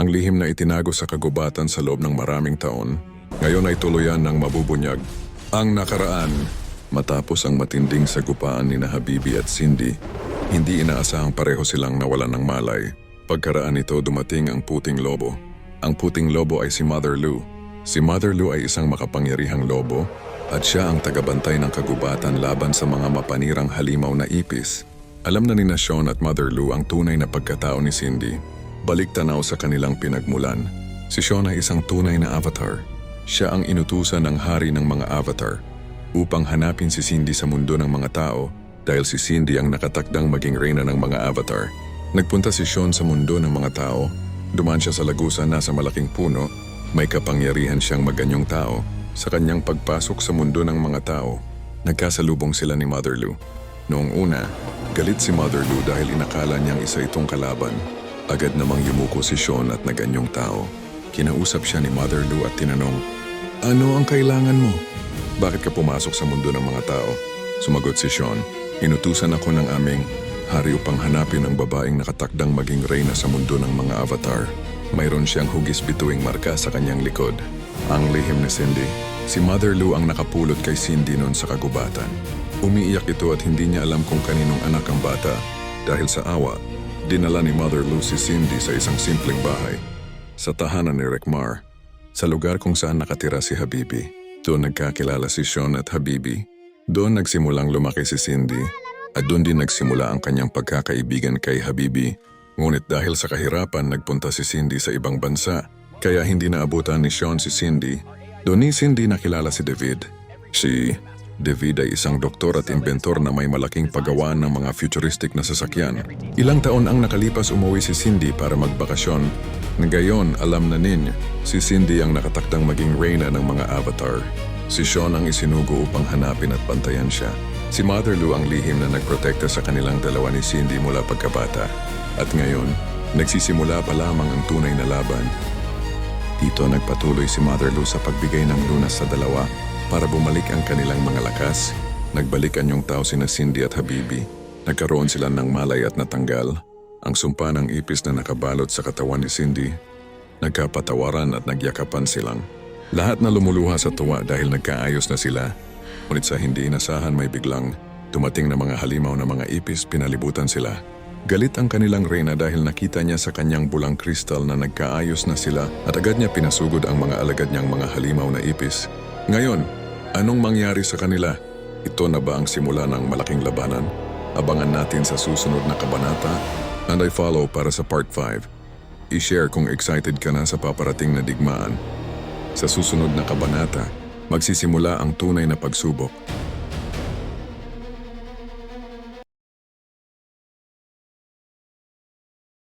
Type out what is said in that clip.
Ang lihim na itinago sa kagubatan sa loob ng maraming taon, ngayon ay tuluyan ng mabubunyag. Ang nakaraan, matapos ang matinding sagupaan ni na Habibi at Cindy, hindi inaasahang pareho silang nawalan ng malay. Pagkaraan nito dumating ang puting lobo. Ang puting lobo ay si Mother Lou. Si Mother Lou ay isang makapangyarihang lobo at siya ang tagabantay ng kagubatan laban sa mga mapanirang halimaw na ipis. Alam na ni Sean at Mother Lou ang tunay na pagkatao ni Cindy. Balik tanaw sa kanilang pinagmulan. Si Sean ay isang tunay na avatar. Siya ang inutusan ng hari ng mga avatar upang hanapin si Cindy sa mundo ng mga tao dahil si Cindy ang nakatakdang maging reyna ng mga avatar. Nagpunta si Sean sa mundo ng mga tao. Dumaan siya sa lagusan na sa malaking puno. May kapangyarihan siyang maganyong tao. Sa kanyang pagpasok sa mundo ng mga tao, nagkasalubong sila ni Mother Lou. Noong una, galit si Mother Lou dahil inakala niyang isa itong kalaban. Agad namang yumuko si Sean at naganyong tao. Kinausap siya ni Mother Lou at tinanong, "Ano ang kailangan mo? Bakit ka pumasok sa mundo ng mga tao?" Sumagot si Sean, "Inutusan ako ng aming hari upang hanapin ang babaeng nakatakdang maging reyna sa mundo ng mga avatar." Mayroon siyang hugis bituing marka sa kanyang likod. Ang lihim ni Cindy. Si Mother Lou ang nakapulot kay Cindy noon sa kagubatan. Umiiyak ito at hindi niya alam kung kaninong anak ang bata. Dahil sa awa, dinala ni Mother Lou si Cindy sa isang simpleng bahay. Sa tahanan ni Rekmar, sa lugar kung saan nakatira si Habibi. Doon nagkakilala si Sean at Habibi. Doon nagsimulang lumaki si Cindy at doon din nagsimula ang kanyang pagkakaibigan kay Habibi. Ngunit dahil sa kahirapan nagpunta si Cindy sa ibang bansa, kaya hindi naabutan ni Sean si Cindy. Doon ni Cindy nakilala si David. Si David ay isang doktor at inventor na may malaking paggawaan ng mga futuristic na sasakyan. Ilang taon ang nakalipas umuwi si Cindy para magbakasyon. Ngayon, alam na ninyo, si Cindy ang nakatakdang maging reyna ng mga avatar. Si Sean ang isinugo upang hanapin at bantayan siya. Si Mother Lou ang lihim na nagprotekta sa kanilang dalawa ni Cindy mula pagkabata. At ngayon, nagsisimula pa lamang ang tunay na laban. Dito nagpatuloy si Mother Lou sa pagbigay ng lunas sa dalawa para bumalik ang kanilang mga lakas. Nagbalik anyong tao sina Cindy at Habibi. Nagkaroon sila ng malay at natanggal ang sumpa ng ipis na nakabalot sa katawan ni Cindy. Nagkapatawaran at nagyakapan silang. Lahat na lumuluha sa tuwa dahil nagkaayos na sila. Ngunit sa hindi inasahan may biglang dumating na mga halimaw na mga ipis, pinalibutan sila. Galit ang kanilang reyna dahil nakita niya sa kanyang bulang kristal na nagkaayos na sila at agad niya pinasugod ang mga alagad niyang mga halimaw na ipis. Ngayon, anong mangyari sa kanila? Ito na ba ang simula ng malaking labanan? Abangan natin sa susunod na kabanata. And I follow para sa part 5. I-share kung excited ka na sa paparating na digmaan. Sa susunod na kabanata, magsisimula ang tunay na pagsubok.